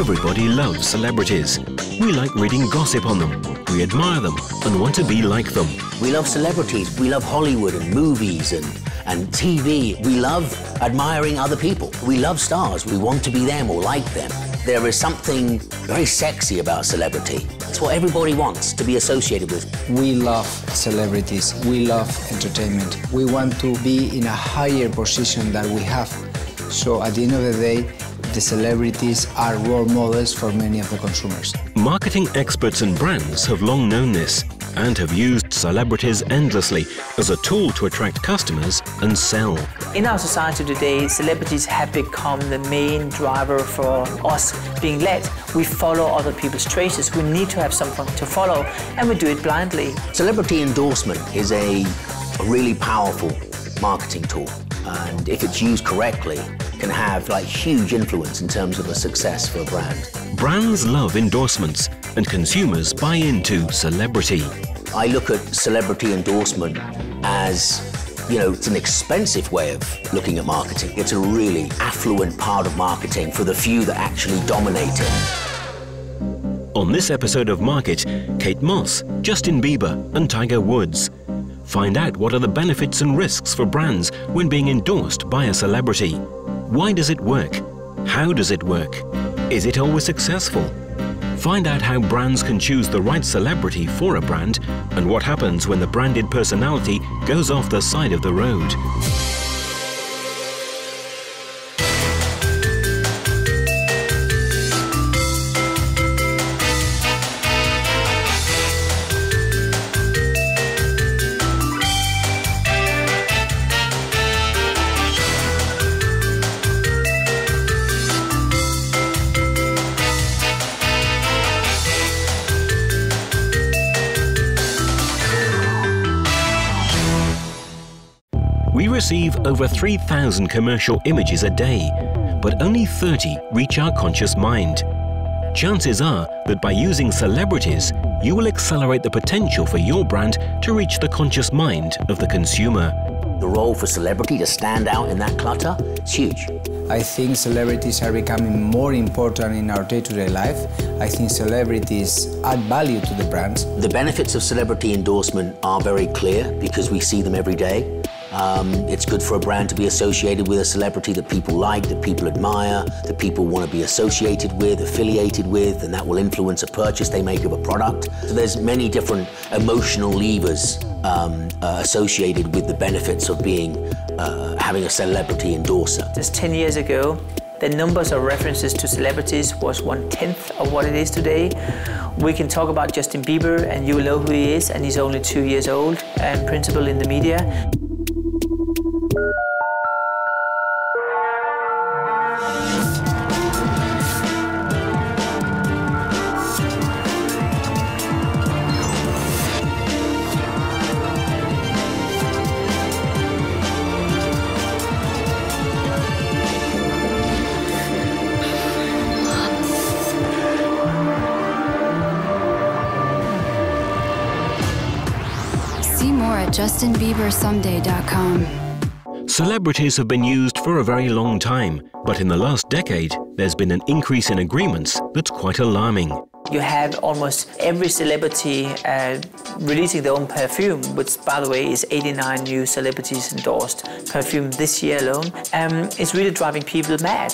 Everybody loves celebrities. We like reading gossip on them. We admire them and want to be like them. We love celebrities. We love Hollywood and movies and TV. We love admiring other people. We love stars. We want to be them or like them. There is something very sexy about celebrity. It's what everybody wants to be associated with. We love celebrities. We love entertainment. We want to be in a higher position than we have. So at the end of the day, the celebrities are role models for many of the consumers. Marketing experts and brands have long known this and have used celebrities endlessly as a tool to attract customers and sell. In our society today, celebrities have become the main driver for us being led. We follow other people's traces. We need to have something to follow, and we do it blindly. Celebrity endorsement is a really powerful marketing tool, and if it's used correctly, can have huge influence in terms of the success for a brand. Brands love endorsements and consumers buy into celebrity. I look at celebrity endorsement as, it's an expensive way of looking at marketing. It's a really affluent part of marketing for the few that actually dominate it. On this episode of Market, Kate Moss, Justin Bieber and Tiger Woods. Find out what are the benefits and risks for brands when being endorsed by a celebrity. Why does it work? How does it work? Is it always successful? Find out how brands can choose the right celebrity for a brand and what happens when the branded personality goes off the side of the road. We receive over 3,000 commercial images a day, but only 30 reach our conscious mind. Chances are that by using celebrities, you will accelerate the potential for your brand to reach the conscious mind of the consumer. The role for celebrity to stand out in that clutter is huge. I think celebrities are becoming more important in our day-to-day life. I think celebrities add value to the brands. The benefits of celebrity endorsement are very clear because we see them every day. It's good for a brand to be associated with a celebrity that people like, that people admire, that people want to be associated with, affiliated with, and that will influence a purchase they make of a product. So there's many different emotional levers associated with the benefits of having a celebrity endorser. Just 10 years ago, the numbers of references to celebrities was 1/10 of what it is today. We can talk about Justin Bieber and you know who he is, and he's only 2 years old and principal in the media. See more at JustinBieberSomeday.com. Celebrities have been used for a very long time, but in the last decade, there's been an increase in agreements that's quite alarming. You have almost every celebrity releasing their own perfume, which, by the way, is 89 new celebrities endorsed perfume this year alone. It's really driving people mad.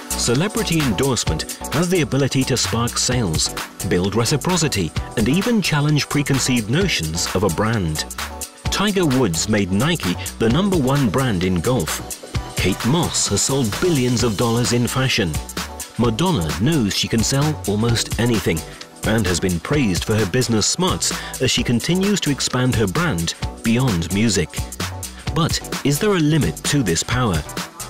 Celebrity endorsement has the ability to spark sales, build reciprocity, and even challenge preconceived notions of a brand. Tiger Woods made Nike the #1 brand in golf. Kate Moss has sold billions of dollars in fashion. Madonna knows she can sell almost anything and has been praised for her business smarts as she continues to expand her brand beyond music. But is there a limit to this power?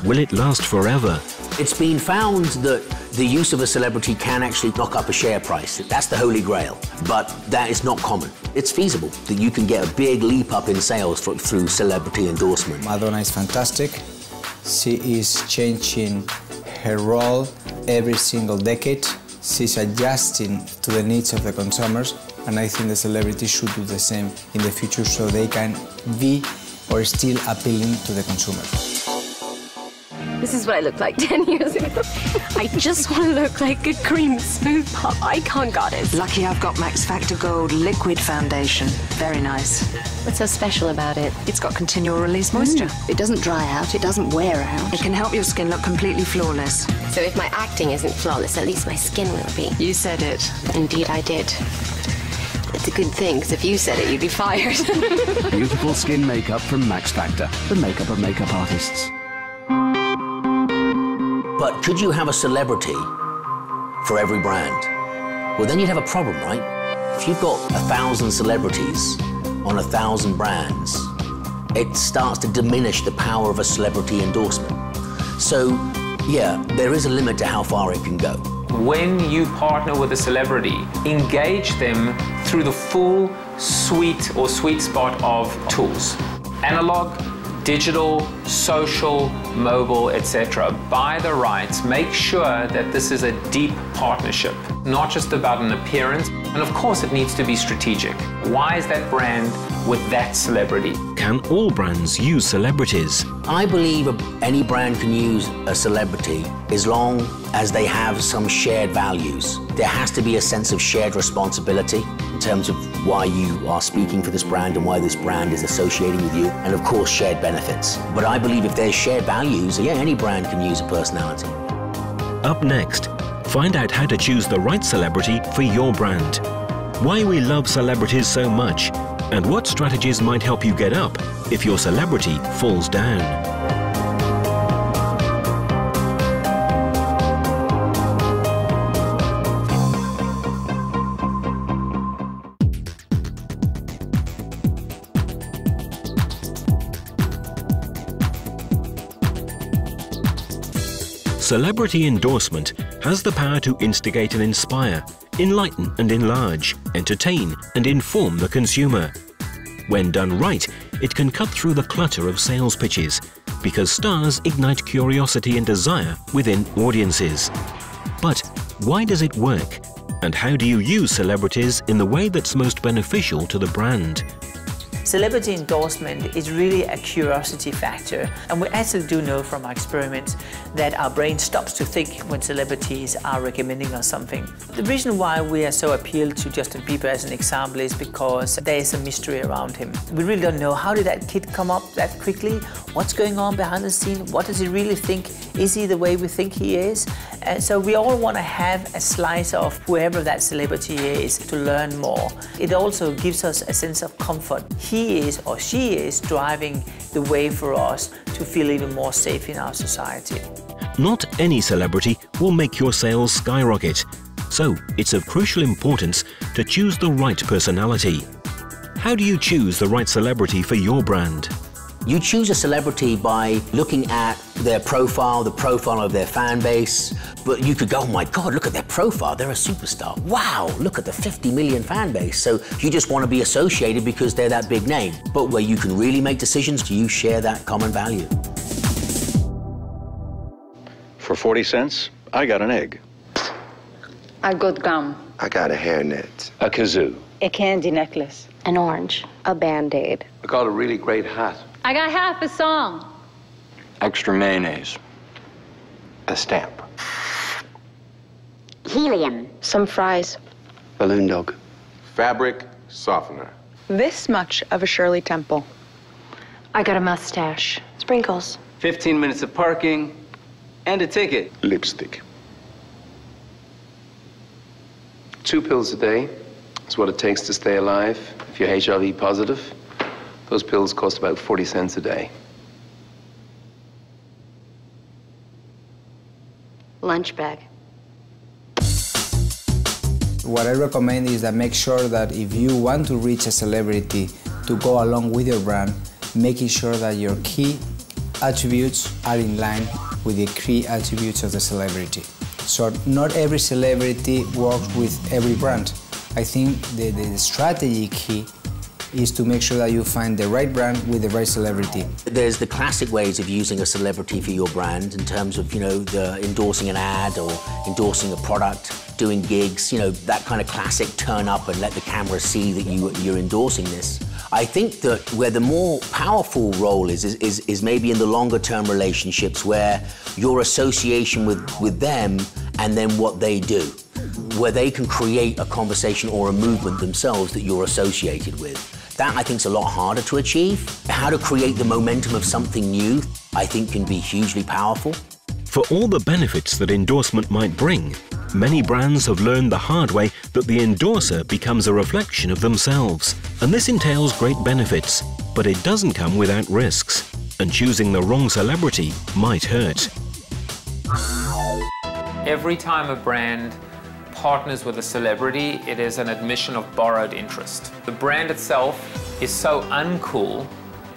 Will it last forever? It's been found that the use of a celebrity can actually knock up a share price. That's the holy grail, but that is not common. It's feasible that you can get a big leap up in sales through celebrity endorsement. Madonna is fantastic. She is changing her role every single decade. She's adjusting to the needs of the consumers, and I think the celebrities should do the same in the future so they can be or still appealing to the consumer. This is what I looked like 10 years ago. I just want to look like a cream smooth pop icon goddess. Lucky I've got Max Factor Gold Liquid Foundation. Very nice. What's so special about it? It's got continual release moisture. It doesn't dry out, it doesn't wear out. It can help your skin look completely flawless. So if my acting isn't flawless, at least my skin will be. You said it. Indeed I did. It's a good thing, because if you said it, you'd be fired. Beautiful skin makeup from Max Factor, the makeup of makeup artists. But could you have a celebrity for every brand? Well, then you'd have a problem, right? If you've got 1,000 celebrities on 1,000 brands, it starts to diminish the power of a celebrity endorsement. So, yeah, there is a limit to how far it can go. When you partner with a celebrity, engage them through the full suite or sweet spot of tools. Analog, digital, social, mobile, etc. Buy the rights, make sure that this is a deep partnership, not just about an appearance. And of course it needs to be strategic. Why is that brand with that celebrity? Can all brands use celebrities? I believe any brand can use a celebrity as long as they have some shared values. There has to be a sense of shared responsibility in terms of why you are speaking for this brand and why this brand is associating with you, and of course shared benefits. But I believe if there's shared values, yeah, any brand can use a personality. Up next, find out how to choose the right celebrity for your brand, why we love celebrities so much, and what strategies might help you get up if your celebrity falls down. Celebrity endorsement has the power to instigate and inspire, enlighten and enlarge, entertain and inform the consumer. When done right, it can cut through the clutter of sales pitches, because stars ignite curiosity and desire within audiences. But why does it work? And how do you use celebrities in the way that's most beneficial to the brand? Celebrity endorsement is really a curiosity factor, and we actually do know from our experiments that our brain stops to think when celebrities are recommending us something. The reason why we are so appealed to Justin Bieber as an example is because there is a mystery around him. We really don't know, how did that kid come up that quickly? What's going on behind the scene? What does he really think? Is he the way we think he is? And so we all want to have a slice of whoever that celebrity is to learn more. It also gives us a sense of comfort. He is or she is driving the way for us to feel even more safe in our society. Not any celebrity will make your sales skyrocket, so it's of crucial importance to choose the right personality. How do you choose the right celebrity for your brand? You choose a celebrity by looking at their profile, the profile of their fan base. But you could go, oh my God, look at their profile, they're a superstar. Wow, look at the 50 million fan base. So you just want to be associated because they're that big name. But where you can really make decisions, do you share that common value? For 40 cents, I got an egg. I got gum. I got a hairnet. A kazoo. A candy necklace. An orange. A Band-Aid. I got a really great hat. I got half a song. Extra mayonnaise. A stamp. Helium. Some fries. Balloon dog. Fabric softener. This much of a Shirley Temple. I got a mustache. Sprinkles. 15 minutes of parking and a ticket. Lipstick. 2 pills a day is what it takes to stay alive. If you're HIV positive, those pills cost about 40 cents a day. Lunch bag. What I recommend is that make sure that if you want to reach a celebrity to go along with your brand, making sure that your key attributes are in line with the key attributes of the celebrity. So not every celebrity works with every brand. I think the strategy key is to make sure that you find the right brand with the right celebrity. There's the classic ways of using a celebrity for your brand in terms of, endorsing an ad or endorsing a product, doing gigs, that kind of classic turn up and let the camera see that you're endorsing this. I think that where the more powerful role is maybe in the longer term relationships where your association with them and then what they do, where they can create a conversation or a movement themselves that you're associated with. That, I think, is a lot harder to achieve. How to create the momentum of something new, I think, can be hugely powerful. For all the benefits that endorsement might bring, many brands have learned the hard way that the endorser becomes a reflection of themselves. And this entails great benefits, but it doesn't come without risks. And choosing the wrong celebrity might hurt. Every time a brand partners with a celebrity, it is an admission of borrowed interest. The brand itself is so uncool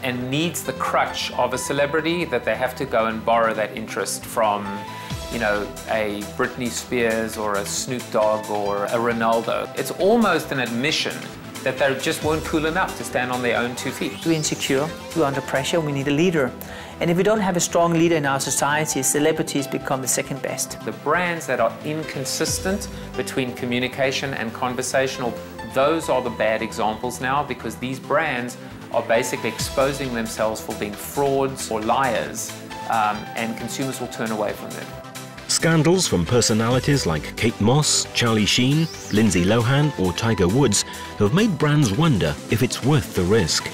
and needs the crutch of a celebrity that they have to go and borrow that interest from, you know, a Britney Spears or a Snoop Dogg or a Ronaldo. It's almost an admission that they just weren't cool enough to stand on their own 2 feet. We're insecure, we're under pressure, we need a leader. And if we don't have a strong leader in our society, celebrities become the second best. The brands that are inconsistent between communication and conversational, those are the bad examples now, because these brands are basically exposing themselves for being frauds or liars, and consumers will turn away from them. Scandals from personalities like Kate Moss, Charlie Sheen, Lindsay Lohan or Tiger Woods have made brands wonder if it's worth the risk.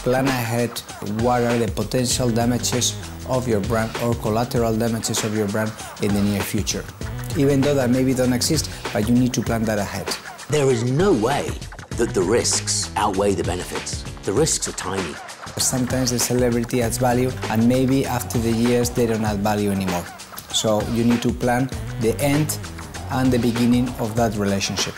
Plan ahead what are the potential damages of your brand or collateral damages of your brand in the near future. Even though that maybe don't exist, but you need to plan that ahead. There is no way that the risks outweigh the benefits. The risks are tiny. Sometimes the celebrity adds value, and maybe after the years they don't add value anymore. So you need to plan the end and the beginning of that relationship.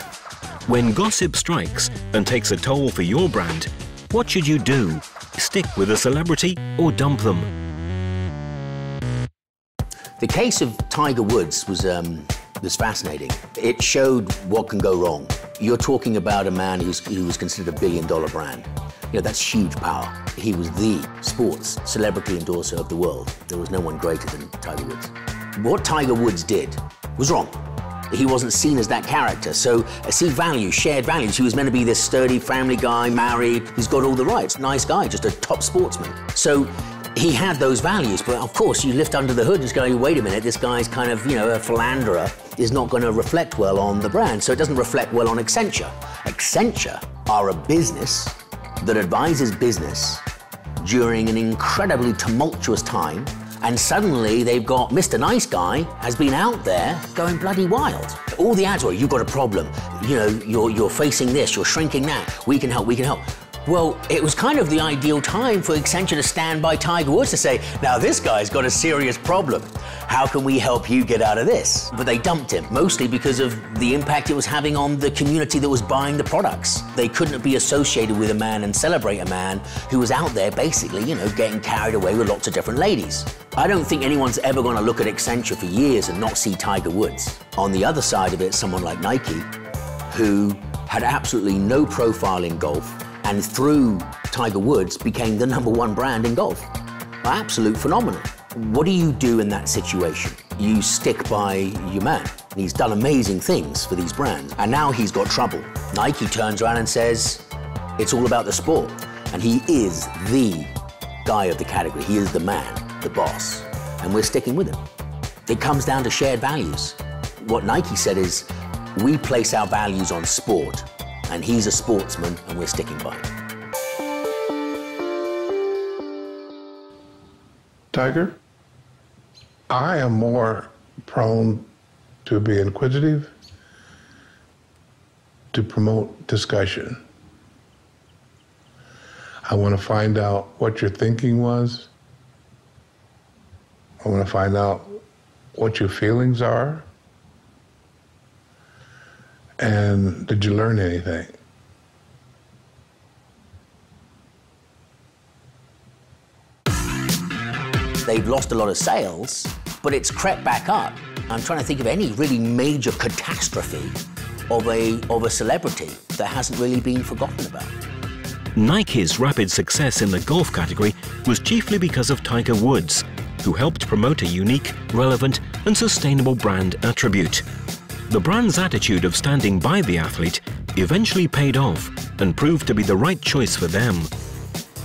When gossip strikes and takes a toll for your brand, what should you do? Stick with a celebrity or dump them? The case of Tiger Woods was fascinating. It showed what can go wrong. You're talking about a man who was considered a billion-dollar brand. You know, that's huge power. He was the sports celebrity endorser of the world. There was no one greater than Tiger Woods. What Tiger Woods did was wrong. He wasn't seen as that character. So see values, shared values. He was meant to be this sturdy family guy, married, who's got all the rights. Nice guy, just a top sportsman. So he had those values, but of course you lift under the hood and just go, wait a minute, this guy's kind of, you know, a philanderer, is not going to reflect well on the brand. So it doesn't reflect well on Accenture. Accenture are a business that advises business during an incredibly tumultuous time, and suddenly they've got Mr. Nice Guy has been out there going bloody wild. All the ads were, you've got a problem, you know, you're facing this, you're shrinking that, we can help, we can help. Well, it was kind of the ideal time for Accenture to stand by Tiger Woods to say, now this guy's got a serious problem. How can we help you get out of this? But they dumped him, mostly because of the impact it was having on the community that was buying the products. They couldn't be associated with a man and celebrate a man who was out there basically, you know, getting carried away with lots of different ladies. I don't think anyone's ever going to look at Accenture for years and not see Tiger Woods. On the other side of it, someone like Nike, who had absolutely no profile in golf, and through Tiger Woods became the #1 brand in golf. Absolute phenomenon. What do you do in that situation? You stick by your man. He's done amazing things for these brands, and now he's got trouble. Nike turns around and says, it's all about the sport. And he is the guy of the category. He is the man, the boss, and we're sticking with him. It comes down to shared values. What Nike said is, we place our values on sport, and he's a sportsman, and we're sticking by him. Tiger, I am more prone to be inquisitive, to promote discussion. I want to find out what your thinking was. I want to find out what your feelings are. And did you learn anything? They've lost a lot of sales, but it's crept back up. I'm trying to think of any really major catastrophe of a celebrity that hasn't really been forgotten about. Nike's rapid success in the golf category was chiefly because of Tiger Woods, who helped promote a unique, relevant and sustainable brand attribute. The brand's attitude of standing by the athlete eventually paid off and proved to be the right choice for them.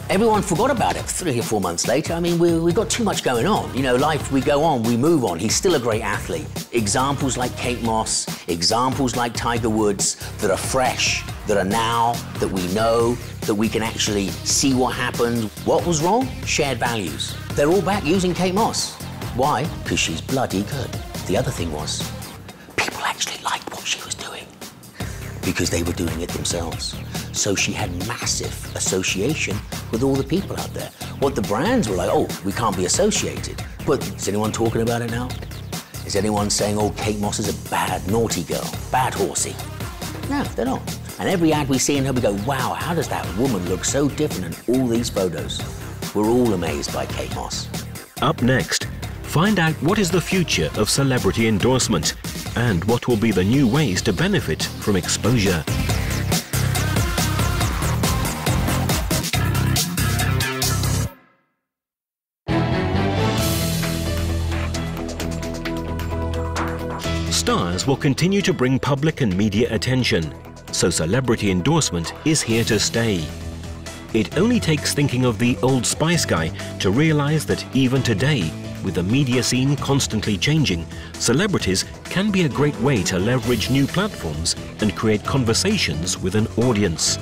Everyone forgot about it 3 or 4 months later. I mean, we got too much going on. You know, life, we go on, we move on. He's still a great athlete. Examples like Kate Moss, examples like Tiger Woods that are fresh, that are now, that we know, that we can actually see what happened. What was wrong? Shared values. They're all back using Kate Moss. Why? Because she's bloody good. The other thing was, people actually liked what she was doing because they were doing it themselves. So she had massive association with all the people out there. What the brands were like, oh, we can't be associated. But is anyone talking about it now? Is anyone saying, oh, Kate Moss is a bad, naughty girl, bad horsey? No, they're not. And every ad we see in her, we go, wow, how does that woman look so different in all these photos? We're all amazed by Kate Moss. Up next, find out what is the future of celebrity endorsement and what will be the new ways to benefit from exposure. Stars will continue to bring public and media attention, so celebrity endorsement is here to stay. It only takes thinking of the Old Spice guy to realize that even today, with the media scene constantly changing, celebrities can be a great way to leverage new platforms and create conversations with an audience.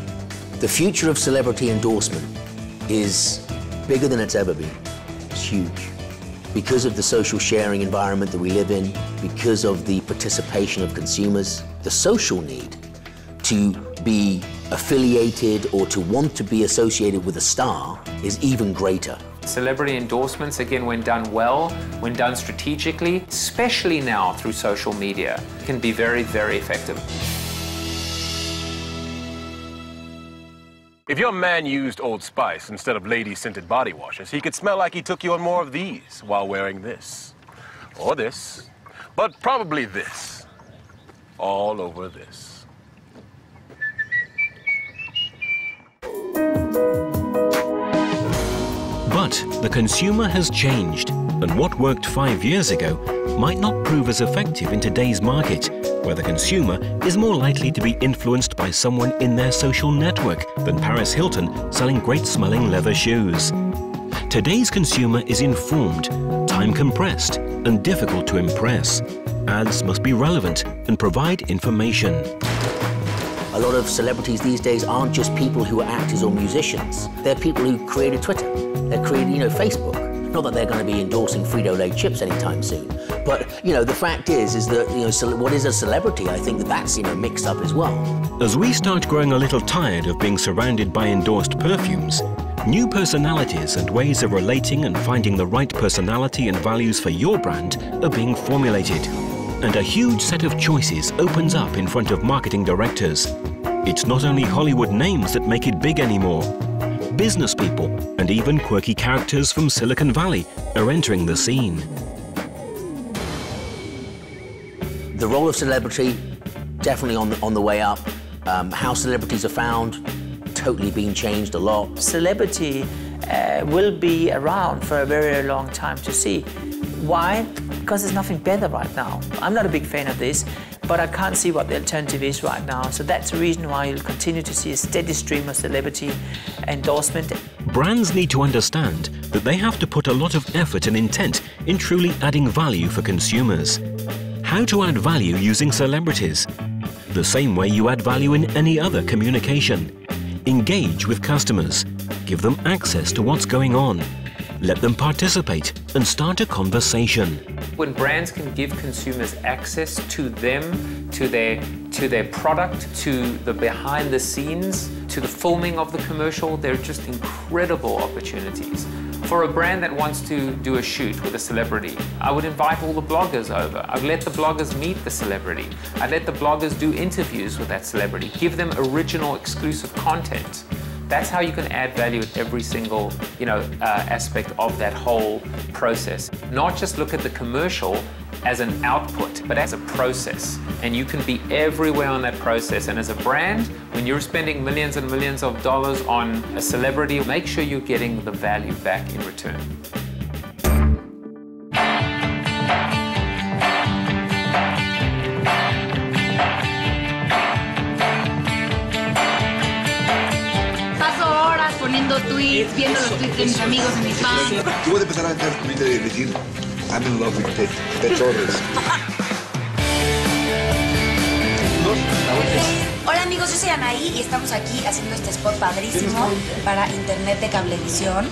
The future of celebrity endorsement is bigger than it's ever been. It's huge. Because of the social sharing environment that we live in, because of the participation of consumers, the social need to be affiliated or to want to be associated with a star is even greater. Celebrity endorsements, again, when done well, when done strategically, especially now through social media, can be very, very effective. If your man used Old Spice instead of lady-scented body washes, he could smell like he took you on more of these while wearing this. Or this. But probably this. All over this. But the consumer has changed, and what worked 5 years ago might not prove as effective in today's market, where the consumer is more likely to be influenced by someone in their social network than Paris Hilton selling great-smelling leather shoes. Today's consumer is informed, time-compressed, and difficult to impress. Ads must be relevant and provide information. A lot of celebrities these days aren't just people who are actors or musicians. They're people who created Twitter. They're created, Facebook. Not that they're going to be endorsing Frito-Lay chips anytime soon. But, the fact is that, what is a celebrity? I think that's, mixed up as well. As we start growing a little tired of being surrounded by endorsed perfumes, new personalities and ways of relating and finding the right personality and values for your brand are being formulated. And a huge set of choices opens up in front of marketing directors. It's not only Hollywood names that make it big anymore. Business people and even quirky characters from Silicon Valley are entering the scene. The role of celebrity, definitely on the way up. How celebrities are found, totally being changed a lot. Celebrity will be around for a very long time to see. Why? Because there's nothing better right now. I'm not a big fan of this, but I can't see what the alternative is right now. So that's the reason why you'll continue to see a steady stream of celebrity endorsement. Brands need to understand that they have to put a lot of effort and intent in truly adding value for consumers. How to add value using celebrities? The same way you add value in any other communication. Engage with customers. Give them access to what's going on. Let them participate and start a conversation. When brands can give consumers access to them, to their product, to the behind the scenes, to the filming of the commercial, they're just incredible opportunities. For a brand that wants to do a shoot with a celebrity, I would invite all the bloggers over. I'd let the bloggers meet the celebrity. I'd let the bloggers do interviews with that celebrity, give them original exclusive content. That's how you can add value at every single, aspect of that whole process. Not just look at the commercial as an output, but as a process. And you can be everywhere on that process. And as a brand, when you're spending millions and millions of dollars on a celebrity, make sure you're getting the value back in return. Poniendo tweets, viendo los tweets de mis amigos, de mis fans. Yo voy a empezar a hacer Twitter y decir I'm in love with Ted Torres. Hola amigos, yo soy Anaí y estamos aquí haciendo este spot padrísimo para Internet de Cablevisión.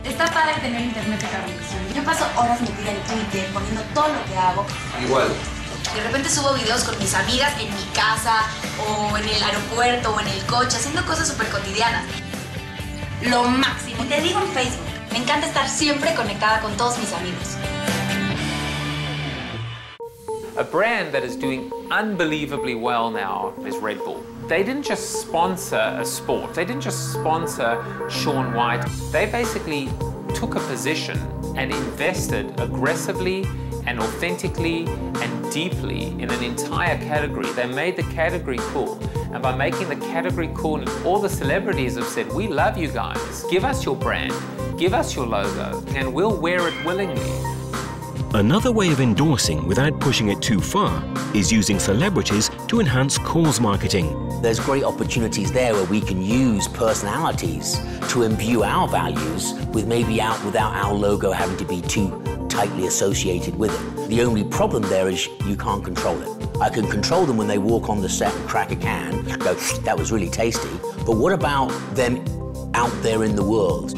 Está padre tener Internet de Cablevisión. Yo paso horas metida en Twitter poniendo todo lo que hago. Igual. De repente subo videos con mis amigas en mi casa, o en el aeropuerto, o en el coche, haciendo cosas súper cotidianas. Lo máximo. Te digo en Facebook, me encanta estar siempre conectada con todos mis amigos. A brand that is doing unbelievably well now is Red Bull. They didn't just sponsor a sport. They didn't just sponsor Shaun White. They basically took a position and invested aggressively and authentically and deeply in an entire category. They made the category cool. And by making the category cool, all the celebrities have said, we love you guys. Give us your brand, give us your logo, and we'll wear it willingly. Another way of endorsing without pushing it too far is using celebrities to enhance cause marketing. There's great opportunities there where we can use personalities to imbue our values without our logo having to be too tightly associated with it. The only problem there is you can't control it. I can control them when they walk on the set and crack a can, go, that was really tasty, but what about them out there in the world?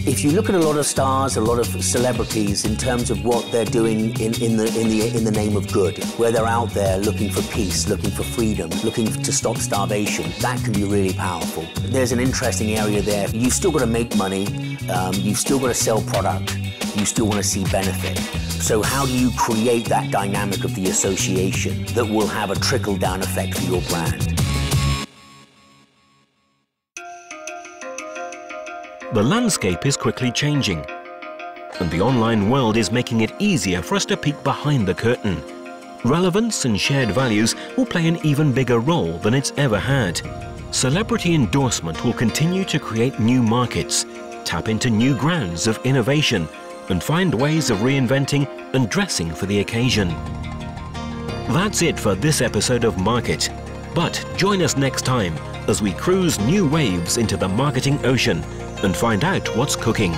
If you look at a lot of stars, a lot of celebrities in terms of what they're doing in the name of good, where they're out there looking for peace, looking for freedom, looking to stop starvation, that can be really powerful. There's an interesting area there. You've still got to make money, you've still got to sell product, you still want to see benefit. So how do you create that dynamic of the association that will have a trickle-down effect for your brand? The landscape is quickly changing, and the online world is making it easier for us to peek behind the curtain. Relevance and shared values will play an even bigger role than it's ever had. Celebrity endorsement will continue to create new markets, tap into new grounds of innovation, and find ways of reinventing and dressing for the occasion. That's it for this episode of Market. But join us next time as we cruise new waves into the marketing ocean and find out what's cooking.